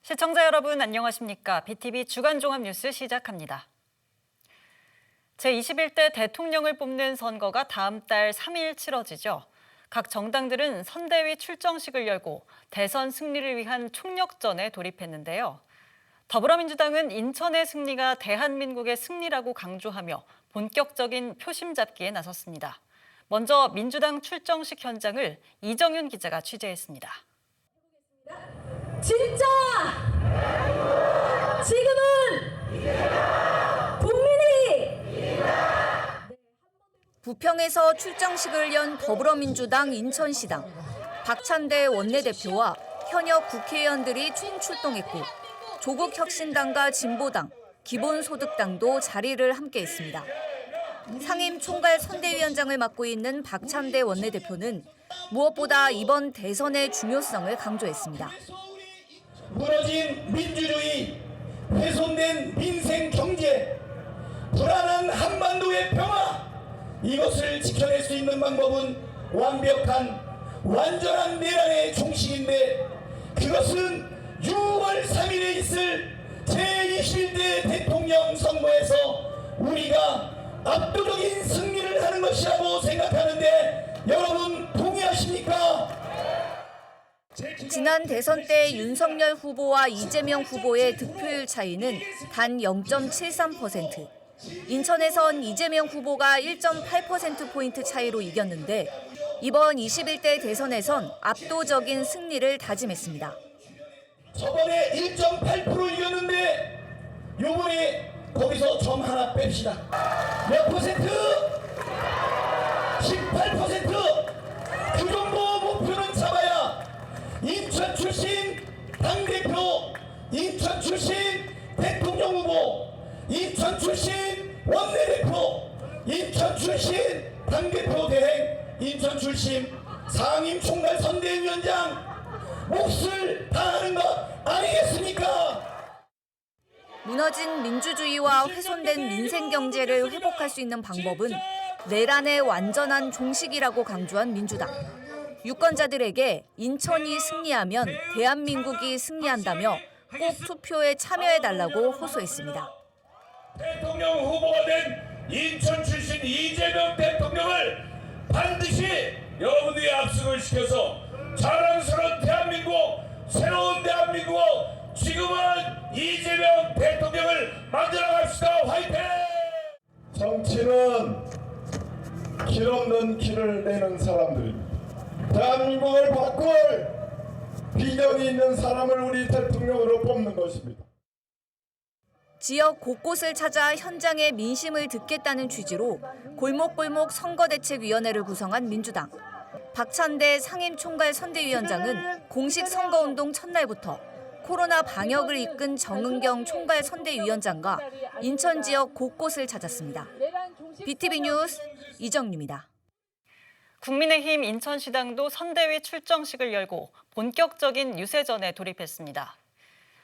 시청자 여러분 안녕하십니까? BTV 주간 종합 뉴스 시작합니다. 제21대 대통령을 뽑는 선거가 다음 달 3일 치러지죠. 각 정당들은 선대위 출정식을 열고 대선 승리를 위한 총력전에 돌입했는데요. 더불어민주당은 인천의 승리가 대한민국의 승리라고 강조하며 본격적인 표심 잡기에 나섰습니다. 먼저 민주당 출정식 현장을 이정윤 기자가 취재했습니다. 진짜 지금은 국민이 부평에서 출정식을 연 더불어민주당 인천시당 박찬대 원내대표와 현역 국회의원들이 총출동했고 조국 혁신당과 진보당, 기본소득당도 자리를 함께했습니다. 상임 총괄 선대위원장을 맡고 있는 박찬대 원내대표는 무엇보다 이번 대선의 중요성을 강조했습니다. 무너진 민주주의, 훼손된 민생 경제, 불안한 한반도의 평화, 이것을 지켜낼 수 있는 방법은 완전한 내란의 종식인데 그것은 6월 3일에 있을 제21대 대통령 선거에서 우리가 압도적인 승리를 하는 것이라고 생각하는데 여러분 동의하십니까? 지난 대선 때 윤석열 후보와 이재명 후보의 득표율 차이는 단 0.73%. 인천에선 이재명 후보가 1.8%포인트 차이로 이겼는데 이번 21대 대선에선 압도적인 승리를 다짐했습니다. 저번에 1.8% 이겼는데 요번에 거기서 점 하나 뺍시다. 몇 퍼센트? 18%. 그 정도 목표는 잡아야 인천 출신 당대표, 인천 출신 대통령 후보, 인천 출신 원내대표, 인천 출신 당대표 대행, 인천 출신 상임 총괄 선대위원장 몫을 다하는 것 아니겠습니까? 무너진 민주주의와 훼손된 민생 경제를 회복할 수 있는 방법은 내란의 완전한 종식이라고 강조한 민주당. 유권자들에게 인천이 승리하면 대한민국이 승리한다며 꼭 투표에 참여해달라고 호소했습니다. 대통령 후보가 된 인천 출신 이재명 대통령을 반드시 여러분들이 압승을 시켜서 자랑스러운 대한민국, 새로운 대한민국, 지금은 이재명 대통령을 만들어갑시다. 화이팅! 정치는 길 없는 길을 내는 사람들입니다. 대한민국을 바꿀 비전이 있는 사람을 우리 대통령으로 뽑는 것입니다. 지역 곳곳을 찾아 현장의 민심을 듣겠다는 취지로 골목골목 선거대책위원회를 구성한 민주당. 박찬대 상임총괄 선대위원장은 공식 선거운동 첫날부터 코로나 방역을 이끈 정은경 총괄 선대위원장과 인천 지역 곳곳을 찾았습니다. BTV 뉴스 이정유입니다. 국민의힘 인천시당도 선대위 출정식을 열고 본격적인 유세전에 돌입했습니다.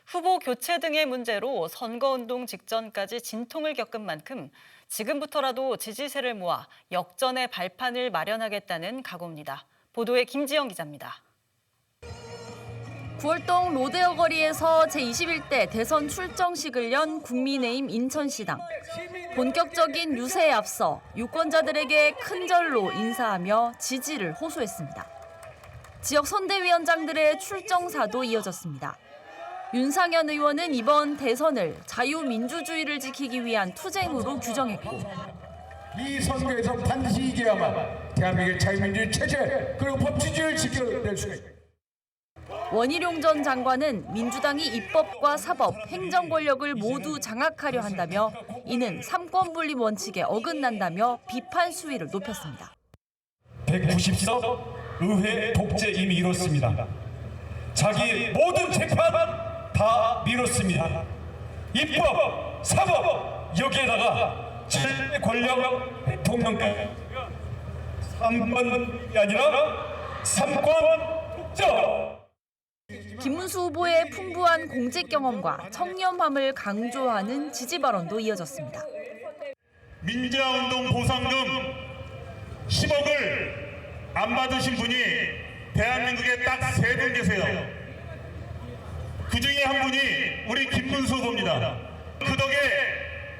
후보 교체 등의 문제로 선거운동 직전까지 진통을 겪은 만큼 지금부터라도 지지세를 모아 역전의 발판을 마련하겠다는 각오입니다. 보도에 김지영 기자입니다. 구월동 로데오 거리에서 제21대 대선 출정식을 연 국민의힘 인천시당. 본격적인 유세에 앞서 유권자들에게 큰 절로 인사하며 지지를 호소했습니다. 지역 선대위원장들의 출정사도 이어졌습니다. 윤상현 의원은 이번 대선을 자유민주주의를 지키기 위한 투쟁으로 규정했고 이 선거에서 반드시 이겨야만 대한민국의 자유민주주의 체제 그리고 법치주의를 지켜낼 수 있습니다. 원희룡 전 장관은 민주당이 입법과 사법, 행정 권력을 모두 장악하려 한다며 이는 삼권 분립 원칙에 어긋난다며 비판 수위를 높였습니다. 190석 의회 독재 이미 이뤘습니다. 자기 모든 재판 다 미뤘습니다. 입법, 사법 여기에다가 최대 권력 대통령까지 3권이 아니라 3권 독점. 김문수 후보의 풍부한 공직 경험과 청렴함을 강조하는 지지 발언도 이어졌습니다. 민주화운동 보상금 10억을 안 받으신 분이 대한민국에 딱 3분 계세요. 그 중에 한 분이 우리 김문수 후보입니다. 그 덕에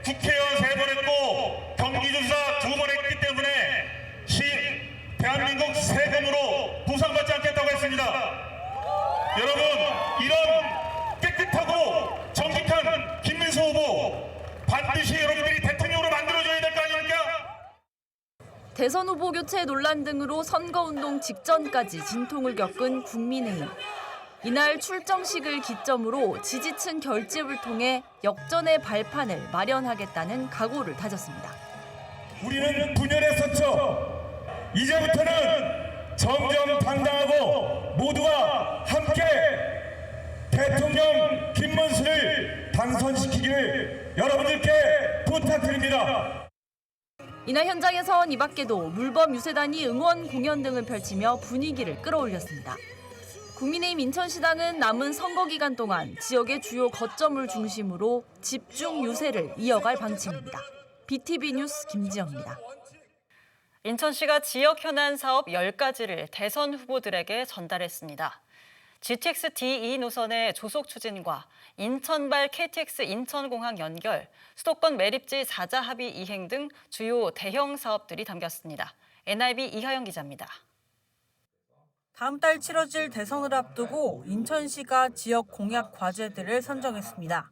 국회의원 3번 했고 경기도지사 2번 했기 때문에 대한민국 세금으로 보상받지 않겠다고 했습니다. 여러분, 이런 깨끗하고 정직한 김문수 후보 반드시 여러분들이 대통령으로 만들어줘야 될 거 아닙니까? 대선 후보 교체 논란 등으로 선거운동 직전까지 진통을 겪은 국민의힘. 이날 출정식을 기점으로 지지층 결집을 통해 역전의 발판을 마련하겠다는 각오를 다졌습니다. 우리는 분열했었죠. 이제부터는 정정당당하고 모두가 함께 대통령 김문수를 당선시키기를 여러분들께 부탁드립니다. 이날 현장에선 이 밖에도 물범 유세단이 응원 공연 등을 펼치며 분위기를 끌어올렸습니다. 국민의힘 인천시당은 남은 선거 기간 동안 지역의 주요 거점을 중심으로 집중 유세를 이어갈 방침입니다. BTV 뉴스 김지영입니다. 인천시가 지역 현안 사업 10가지를 대선 후보들에게 전달했습니다. GTX D2 노선의 조속 추진과 인천발 KTX 인천공항 연결, 수도권 매립지 4자 합의 이행 등 주요 대형 사업들이 담겼습니다. NIB 이하영 기자입니다. 다음 달 치러질 대선을 앞두고 인천시가 지역 공약 과제들을 선정했습니다.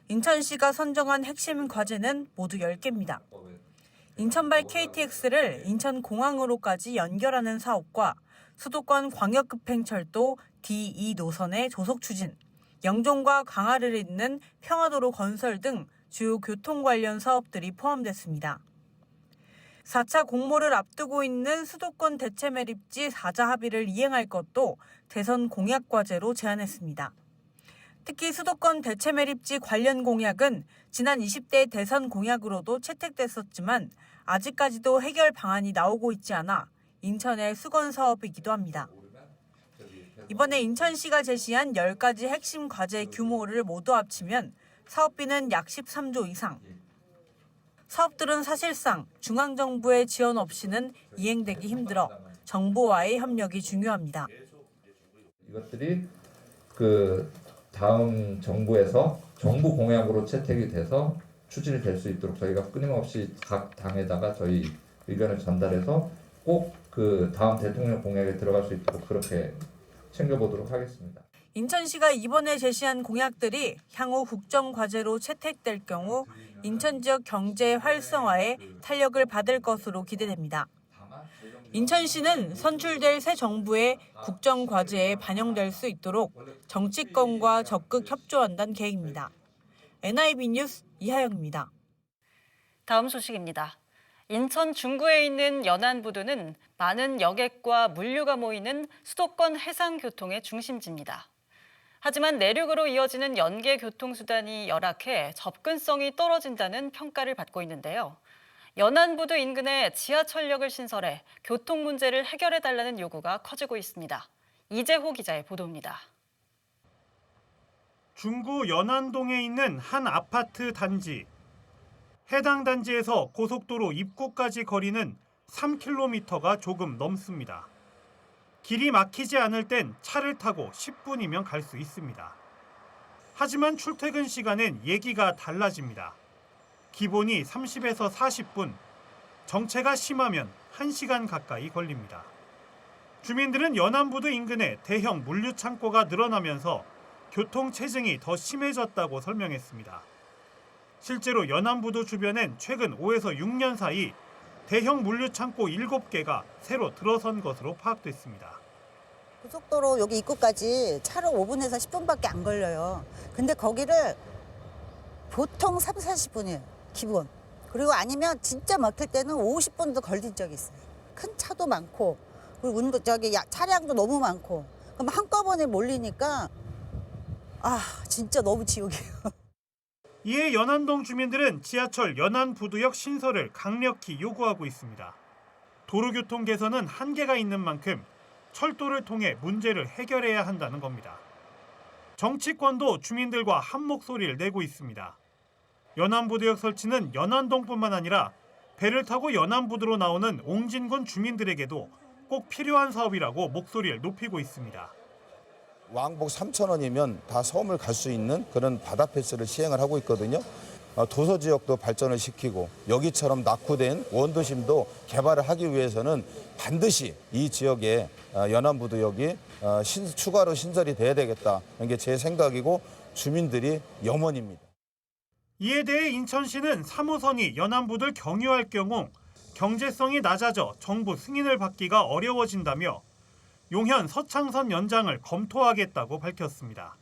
인천시가 선정한 핵심 과제는 모두 10개입니다. 인천발 KTX를 인천공항으로까지 연결하는 사업과 수도권 광역급행철도 D2 노선의 조속 추진, 영종과 강화를 잇는 평화도로 건설 등 주요 교통 관련 사업들이 포함됐습니다. 4차 공모를 앞두고 있는 수도권 대체 매립지 4자 합의를 이행할 것도 대선 공약 과제로 제안했습니다. 특히 수도권 대체 매립지 관련 공약은 지난 20대 대선 공약으로도 채택됐었지만 아직까지도 해결 방안이 나오고 있지 않아 인천의 수건 사업이기도 합니다. 이번에 인천시가 제시한 10가지 핵심 과제 규모를 모두 합치면 사업비는 약 13조 이상. 사업들은 사실상 중앙정부의 지원 없이는 이행되기 힘들어 정부와의 협력이 중요합니다. 이것들이 다음 정부에서 정부 공약으로 채택이 돼서 추진이 될 수 있도록 저희가 끊임없이 각 당에다가 저희 의견을 전달해서 꼭 다음 대통령 공약에 들어갈 수 있도록 그렇게 챙겨보도록 하겠습니다. 인천시가 이번에 제시한 공약들이 향후 국정과제로 채택될 경우 인천 지역 경제 활성화에 탄력을 받을 것으로 기대됩니다. 인천시는 선출될 새 정부의 국정과제에 반영될 수 있도록 정치권과 적극 협조한다는 계획입니다. NIB 뉴스 이하영입니다. 다음 소식입니다. 인천 중구에 있는 연안부두는 많은 여객과 물류가 모이는 수도권 해상교통의 중심지입니다. 하지만 내륙으로 이어지는 연계 교통수단이 열악해 접근성이 떨어진다는 평가를 받고 있는데요. 연안부두 인근에 지하철역을 신설해 교통 문제를 해결해달라는 요구가 커지고 있습니다. 이재호 기자의 보도입니다. 중구 연안동에 있는 한 아파트 단지. 해당 단지에서 고속도로 입구까지 거리는 3km가 조금 넘습니다. 길이 막히지 않을 땐 차를 타고 10분이면 갈 수 있습니다. 하지만 출퇴근 시간엔 얘기가 달라집니다. 기본이 30에서 40분, 정체가 심하면 1시간 가까이 걸립니다. 주민들은 연안부두 인근에 대형 물류 창고가 늘어나면서 교통 체증이 더 심해졌다고 설명했습니다. 실제로 연안부두 주변엔 최근 5에서 6년 사이 대형 물류 창고 7개가 새로 들어선 것으로 파악됐습니다. 고속도로 여기 입구까지 차로 5분에서 10분밖에 안 걸려요. 근데 거기를 보통 3, 40분이에요. 기본. 그리고 아니면 진짜 막힐 때는 50분도 걸린 적이 있어요. 큰 차도 많고 그리고 차량도 너무 많고 그럼 한꺼번에 몰리니까 진짜 너무 지옥이에요. 이에 연안동 주민들은 지하철 연안부두역 신설을 강력히 요구하고 있습니다. 도로교통 개선은 한계가 있는 만큼 철도를 통해 문제를 해결해야 한다는 겁니다. 정치권도 주민들과 한 목소리를 내고 있습니다. 연안부두역 설치는 연안동뿐만 아니라 배를 타고 연안부두로 나오는 옹진군 주민들에게도 꼭 필요한 사업이라고 목소리를 높이고 있습니다. 왕복 3,000원이면 다 섬을 갈 수 있는 그런 바다 패스를 시행을 하고 있거든요. 도서 지역도 발전을 시키고 여기처럼 낙후된 원도심도 개발을 하기 위해서는 반드시 이 지역에 연안부두역이 추가로 신설이 돼야 되겠다. 이게 제 생각이고 주민들이 염원입니다. 이에 대해 인천시는 3호선이 연안부두를 경유할 경우 경제성이 낮아져 정부 승인을 받기가 어려워진다며 용현 서창선 연장을 검토하겠다고 밝혔습니다.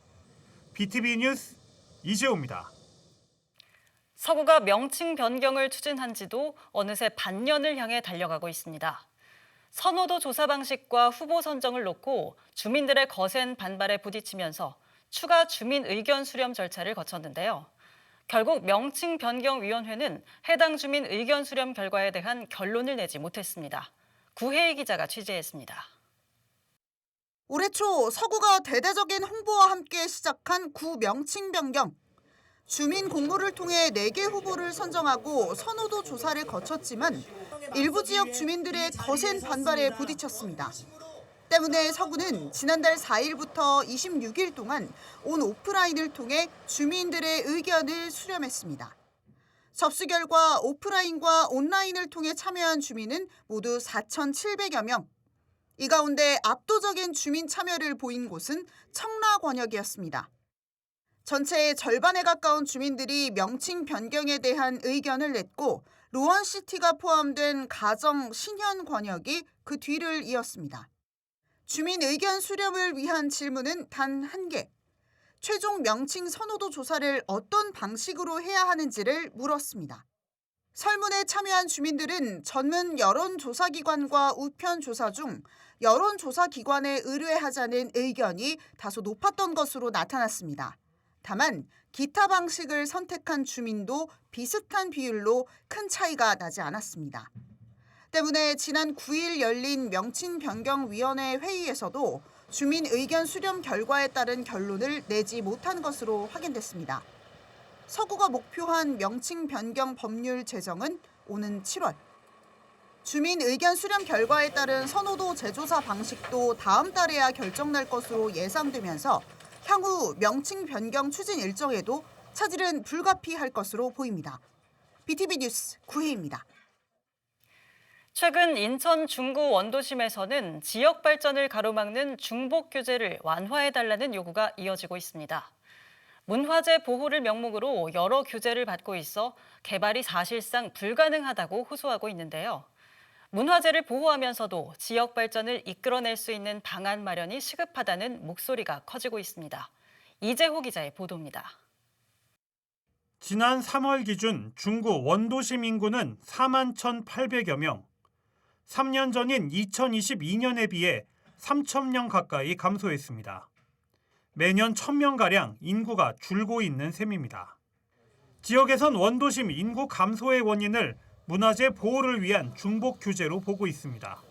BTV 뉴스 이재호입니다. 서구가 명칭 변경을 추진한 지도 어느새 반년을 향해 달려가고 있습니다. 선호도 조사 방식과 후보 선정을 놓고 주민들의 거센 반발에 부딪히면서 추가 주민 의견 수렴 절차를 거쳤는데요. 결국 명칭변경위원회는 해당 주민 의견 수렴 결과에 대한 결론을 내지 못했습니다. 구혜희 기자가 취재했습니다. 올해 초 서구가 대대적인 홍보와 함께 시작한 구 명칭 변경. 주민 공모를 통해 4개 후보를 선정하고 선호도 조사를 거쳤지만 일부 지역 주민들의 거센 반발에 부딪혔습니다. 때문에 서구는 지난달 4일부터 26일 동안 온 오프라인을 통해 주민들의 의견을 수렴했습니다. 접수 결과 오프라인과 온라인을 통해 참여한 주민은 모두 4,700여 명. 이 가운데 압도적인 주민 참여를 보인 곳은 청라권역이었습니다. 전체의 절반에 가까운 주민들이 명칭 변경에 대한 의견을 냈고 로원시티가 포함된 가정 신현권역이 그 뒤를 이었습니다. 주민 의견 수렴을 위한 질문은 단 1개. 최종 명칭 선호도 조사를 어떤 방식으로 해야 하는지를 물었습니다. 설문에 참여한 주민들은 전문 여론조사기관과 우편조사 중 여론조사기관에 의뢰하자는 의견이 다소 높았던 것으로 나타났습니다. 다만 기타 방식을 선택한 주민도 비슷한 비율로 큰 차이가 나지 않았습니다. 때문에 지난 9일 열린 명칭변경위원회 회의에서도 주민 의견 수렴 결과에 따른 결론을 내지 못한 것으로 확인됐습니다. 서구가 목표한 명칭 변경 법률 제정은 오는 7월. 주민 의견 수렴 결과에 따른 선호도 재조사 방식도 다음 달에야 결정날 것으로 예상되면서 향후 명칭 변경 추진 일정에도 차질은 불가피할 것으로 보입니다. BTV 뉴스 구혜입니다. 최근 인천 중구 원도심에서는 지역 발전을 가로막는 중복 규제를 완화해달라는 요구가 이어지고 있습니다. 문화재 보호를 명목으로 여러 규제를 받고 있어 개발이 사실상 불가능하다고 호소하고 있는데요. 문화재를 보호하면서도 지역 발전을 이끌어낼 수 있는 방안 마련이 시급하다는 목소리가 커지고 있습니다. 이재호 기자의 보도입니다. 지난 3월 기준 중구 원도심 인구는 41,800여 명. 3년 전인 2022년에 비해 3,000명 가까이 감소했습니다. 매년 1,000명가량 인구가 줄고 있는 셈입니다. 지역에선 원도심 인구 감소의 원인을 문화재 보호를 위한 중복 규제로 보고 있습니다.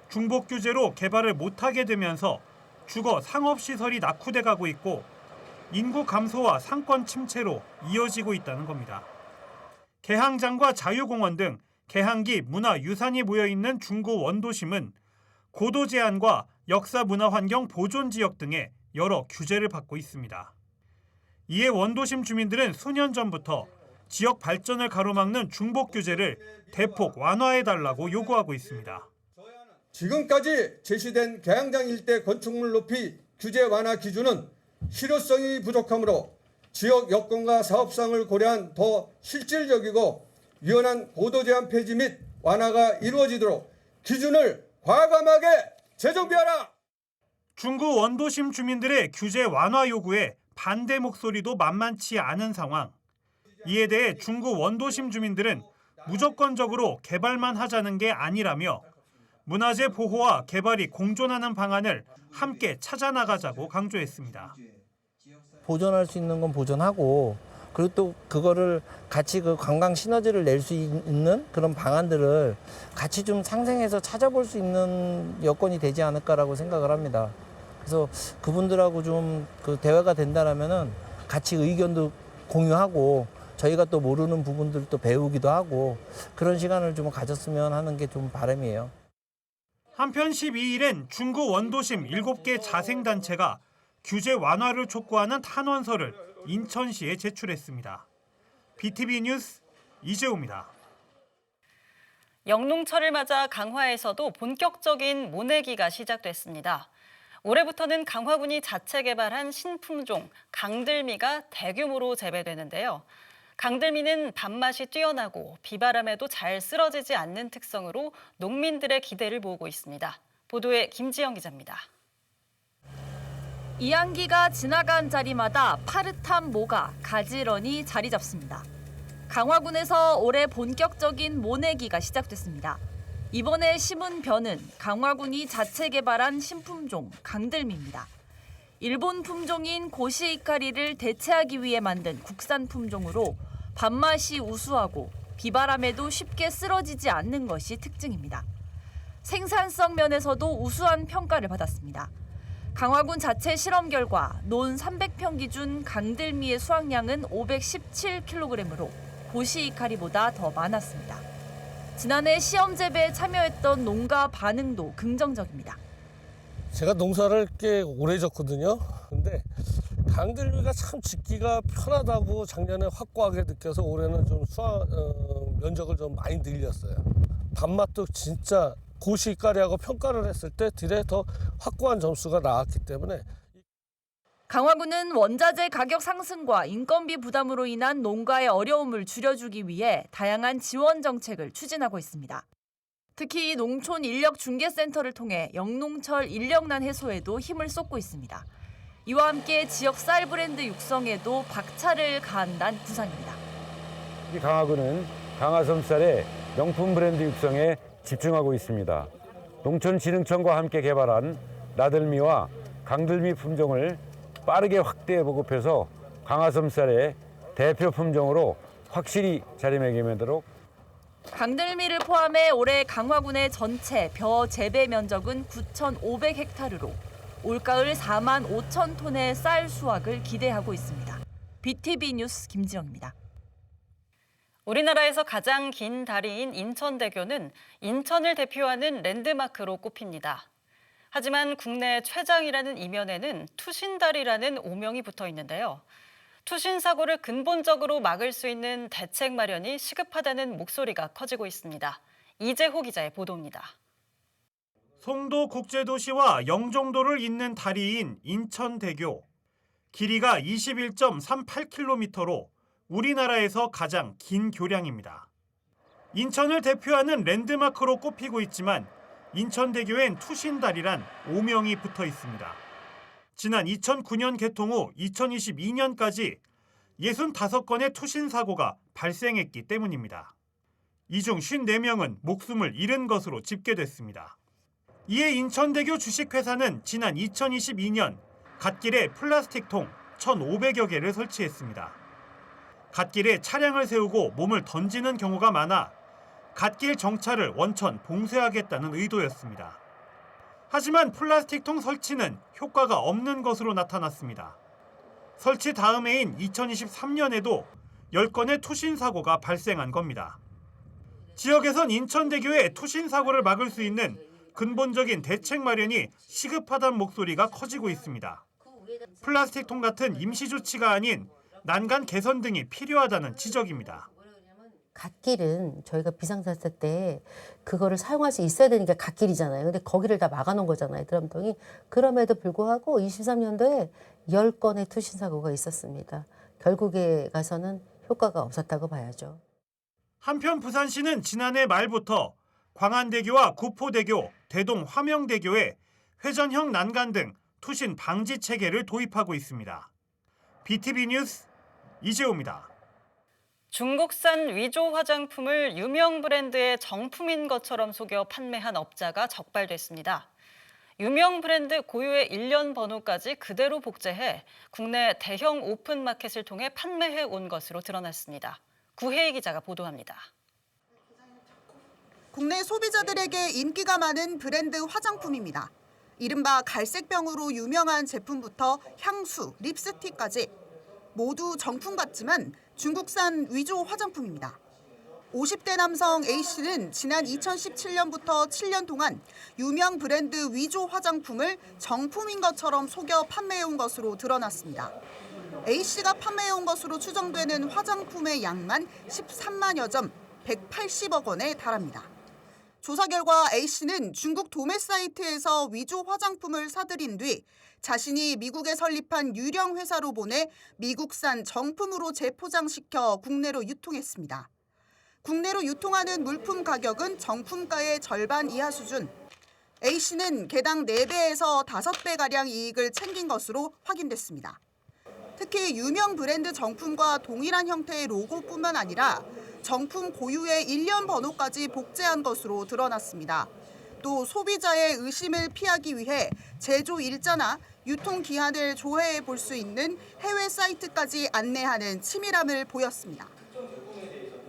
중복 규제로 개발을 못하게 되면서 주거 상업시설이 낙후돼 가고 있고 인구 감소와 상권 침체로 이어지고 있다는 겁니다. 개항장과 자유공원 등 개항기 문화유산이 모여있는 중구 원도심은 고도 제한과 역사문화환경 보존지역 등의 여러 규제를 받고 있습니다. 이에 원도심 주민들은 수년 전부터 지역 발전을 가로막는 중복 규제를 대폭 완화해달라고 요구하고 있습니다. 지금까지 제시된 개항장 일대 건축물 높이 규제 완화 기준은 실효성이 부족하므로 지역 여건과 사업상을 고려한 더 실질적이고 유연한 고도 제한 폐지 및 완화가 이루어지도록 기준을 과감하게 재정비하라. 중구 원도심 주민들의 규제 완화 요구에 반대 목소리도 만만치 않은 상황. 이에 대해 중구 원도심 주민들은 무조건적으로 개발만 하자는 게 아니라며 문화재 보호와 개발이 공존하는 방안을 함께 찾아나가자고 강조했습니다. 보존할 수 있는 건 보존하고 그리고 또 그거를 같이 그 관광 시너지를 낼 수 있는 그런 방안들을 같이 좀 상생해서 찾아볼 수 있는 여건이 되지 않을까라고 생각을 합니다. 그래서 그분들하고 좀 그 대화가 된다라면은 같이 의견도 공유하고 저희가 또 모르는 부분들도 배우기도 하고 그런 시간을 좀 가졌으면 하는 게 좀 바람이에요. 한편 12일엔 중구 원도심 7개 자생단체가 규제 완화를 촉구하는 탄원서를 인천시에 제출했습니다. BTV 뉴스 이재호입니다. 영농철을 맞아 강화에서도 본격적인 모내기가 시작됐습니다. 올해부터는 강화군이 자체 개발한 신품종 강들미가 대규모로 재배되는데요. 강들미는 밥맛이 뛰어나고 비바람에도 잘 쓰러지지 않는 특성으로 농민들의 기대를 모으고 있습니다. 보도에 김지영 기자입니다. 이항기가 지나간 자리마다 파릇한 모가 가지런히 자리 잡습니다. 강화군에서 올해 본격적인 모내기가 시작됐습니다. 이번에 심은 벼는 강화군이 자체 개발한 신품종 강들미입니다. 일본 품종인 고시이카리를 대체하기 위해 만든 국산 품종으로 밥맛이 우수하고 비바람에도 쉽게 쓰러지지 않는 것이 특징입니다. 생산성 면에서도 우수한 평가를 받았습니다. 강화군 자체 실험 결과 논 300평 기준 강들미의 수확량은 517kg으로 고시이카리보다 더 많았습니다. 지난해 시험 재배에 참여했던 농가 반응도 긍정적입니다. 제가 농사를 꽤 오래 졌거든요. 근데 강들미가 참 짓기가 편하다고 작년에 확고하게 느껴서 올해는 좀 면적을 좀 많이 늘렸어요. 밥맛도 진짜 고시이카리하고 평가를 했을 때 딜에 더 확고한 점수가 나왔기 때문에. 강화군은 원자재 가격 상승과 인건비 부담으로 인한 농가의 어려움을 줄여주기 위해 다양한 지원 정책을 추진하고 있습니다. 특히 농촌 인력 중개센터를 통해 영농철 인력난 해소에도 힘을 쏟고 있습니다. 이와 함께 지역 쌀 브랜드 육성에도 박차를 가한다는 구상입니다. 강화군은 강화섬 쌀의 명품 브랜드 육성에 집중하고 있습니다. 농촌진흥청과 함께 개발한 나들미와 강들미 품종을 빠르게 확대 보급해서 강화섬 쌀의 대표 품종으로 확실히 자리매김하도록. 강들미를 포함해 올해 강화군의 전체 벼 재배 면적은 9,500헥타르로 올가을 4만 5천 톤의 쌀 수확을 기대하고 있습니다. BTV 뉴스 김지영입니다. 우리나라에서 가장 긴 다리인 인천대교는 인천을 대표하는 랜드마크로 꼽힙니다. 하지만 국내 최장이라는 이면에는 투신다리라는 오명이 붙어 있는데요. 투신 사고를 근본적으로 막을 수 있는 대책 마련이 시급하다는 목소리가 커지고 있습니다. 이재호 기자의 보도입니다. 송도 국제도시와 영종도를 잇는 다리인 인천대교. 길이가 21.38km로 우리나라에서 가장 긴 교량입니다. 인천을 대표하는 랜드마크로 꼽히고 있지만 인천대교엔 투신다리란 오명이 붙어 있습니다. 지난 2009년 개통 후 2022년까지 65건의 투신 사고가 발생했기 때문입니다. 이 중 54명은 목숨을 잃은 것으로 집계됐습니다. 이에 인천대교 주식회사는 지난 2022년 갓길에 플라스틱통 1,500여 개를 설치했습니다. 갓길에 차량을 세우고 몸을 던지는 경우가 많아 갓길 정차를 원천 봉쇄하겠다는 의도였습니다. 하지만 플라스틱통 설치는 효과가 없는 것으로 나타났습니다. 설치 다음 해인 2023년에도 10건의 투신 사고가 발생한 겁니다. 지역에선 인천대교의 투신 사고를 막을 수 있는 근본적인 대책 마련이 시급하다는 목소리가 커지고 있습니다. 플라스틱통 같은 임시 조치가 아닌 난간 개선 등이 필요하다는 지적입니다. 갓길은 저희가 비상사태 때 그거를 사용할 수 있어야 되는 게 갓길이잖아요. 근데 거기를 다 막아놓은 거잖아요, 드럼통이. 그럼에도 불구하고 23년도에 10건의 투신 사고가 있었습니다. 결국에 가서는 효과가 없었다고 봐야죠. 한편 부산시는 지난해 말부터 광안대교와 구포대교, 대동 화명대교에 회전형 난간 등 투신 방지 체계를 도입하고 있습니다. BTV 뉴스 이재호입니다. 중국산 위조 화장품을 유명 브랜드의 정품인 것처럼 속여 판매한 업자가 적발됐습니다. 유명 브랜드 고유의 일련 번호까지 그대로 복제해 국내 대형 오픈마켓을 통해 판매해 온 것으로 드러났습니다. 구혜희 기자가 보도합니다. 국내 소비자들에게 인기가 많은 브랜드 화장품입니다. 이른바 갈색병으로 유명한 제품부터 향수, 립스틱까지 모두 정품 같지만 중국산 위조 화장품입니다. 50대 남성 A씨는 지난 2017년부터 7년 동안 유명 브랜드 위조 화장품을 정품인 것처럼 속여 판매해온 것으로 드러났습니다. A씨가 판매해온 것으로 추정되는 화장품의 양만 13만여 점, 180억 원에 달합니다. 조사 결과 A씨는 중국 도매 사이트에서 위조 화장품을 사들인 뒤 자신이 미국에 설립한 유령 회사로 보내 미국산 정품으로 재포장시켜 국내로 유통했습니다. 국내로 유통하는 물품 가격은 정품가의 절반 이하 수준. A씨는 개당 4배에서 5배가량 이익을 챙긴 것으로 확인됐습니다. 특히 유명 브랜드 정품과 동일한 형태의 로고뿐만 아니라 정품 고유의 일련 번호까지 복제한 것으로 드러났습니다. 또 소비자의 의심을 피하기 위해 제조 일자나 유통 기한을 조회해 볼 수 있는 해외 사이트까지 안내하는 치밀함을 보였습니다.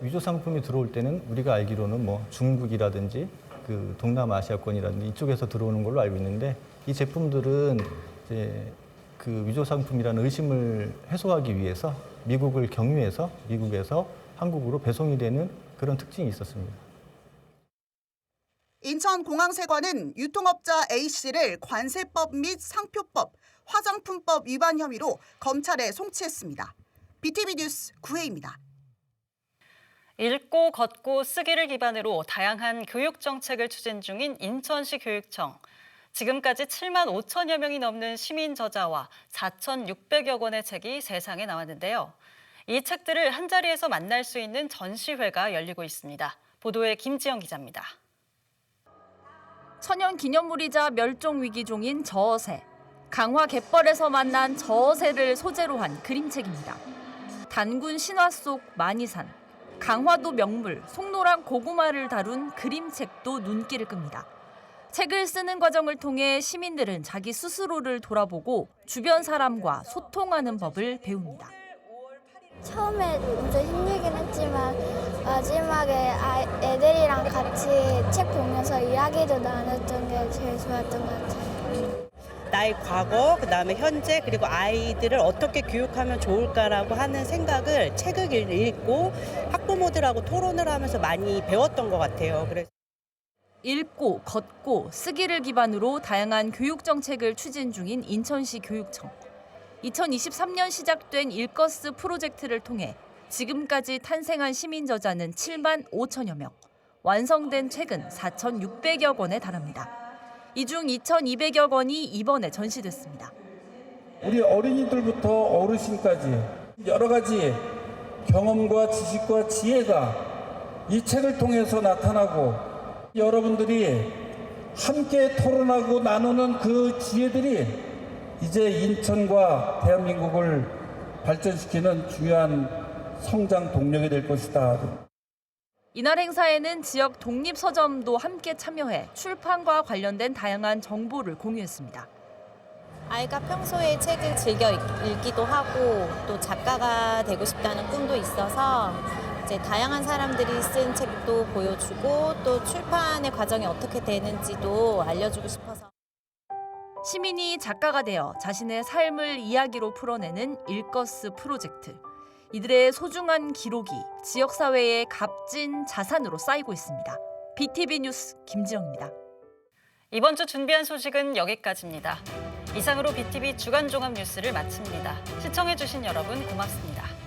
위조 상품이 들어올 때는 우리가 알기로는 뭐 중국이라든지 그 동남아시아권이라든지 이쪽에서 들어오는 걸로 알고 있는데, 이 제품들은 이제 그 위조 상품이라는 의심을 해소하기 위해서 미국을 경유해서 미국에서 한국으로 배송이 되는 그런 특징이 있었습니다. 인천공항세관은 유통업자 A씨를 관세법 및 상표법, 화장품법 위반 혐의로 검찰에 송치했습니다. BTV 뉴스 구혜입니다. 읽고 걷고 쓰기를 기반으로 다양한 교육 정책을 추진 중인 인천시 교육청. 지금까지 7만 5천여 명이 넘는 시민 저자와 4,600여 권의 책이 세상에 나왔는데요. 이 책들을 한자리에서 만날 수 있는 전시회가 열리고 있습니다. 보도에 김지영 기자입니다. 천연 기념물이자 멸종 위기종인 저어새. 강화 갯벌에서 만난 저어새를 소재로 한 그림책입니다. 단군 신화 속 만이산, 강화도 명물 송노랑 고구마를 다룬 그림책도 눈길을 끕니다. 책을 쓰는 과정을 통해 시민들은 자기 스스로를 돌아보고 주변 사람과 소통하는 법을 배웁니다. 처음에 좀 힘들긴 했지만 마지막에 애들이랑 같이 책 보면서 이야기도 나눴던 게 제일 좋았던 것 같아요. 나의 과거, 그다음에 현재, 그리고 아이들을 어떻게 교육하면 좋을까라고 하는 생각을 책을 읽고 학부모들하고 토론을 하면서 많이 배웠던 것 같아요. 그래서 읽고 걷고 쓰기를 기반으로 다양한 교육 정책을 추진 중인 인천시 교육청. 2023년 시작된 일거스 프로젝트를 통해 지금까지 탄생한 시민 저자는 7만 5천여 명, 완성된 책은 4,600여 권에 달합니다. 이 중 2,200여 권이 이번에 전시됐습니다. 우리 어린이들부터 어르신까지 여러 가지 경험과 지식과 지혜가 이 책을 통해서 나타나고, 여러분들이 함께 토론하고 나누는 그 지혜들이 이제 인천과 대한민국을 발전시키는 중요한 성장 동력이 될 것이다. 이날 행사에는 지역 독립서점도 함께 참여해 출판과 관련된 다양한 정보를 공유했습니다. 아이가 평소에 책을 즐겨 읽기도 하고 또 작가가 되고 싶다는 꿈도 있어서 이제 다양한 사람들이 쓴 책도 보여주고 또 출판의 과정이 어떻게 되는지도 알려주고 싶어서. 시민이 작가가 되어 자신의 삶을 이야기로 풀어내는 일거스 프로젝트. 이들의 소중한 기록이 지역사회의 값진 자산으로 쌓이고 있습니다. BTV 뉴스 김지영입니다. 이번 주 준비한 소식은 여기까지입니다. 이상으로 BTV 주간 종합 뉴스를 마칩니다. 시청해주신 여러분 고맙습니다.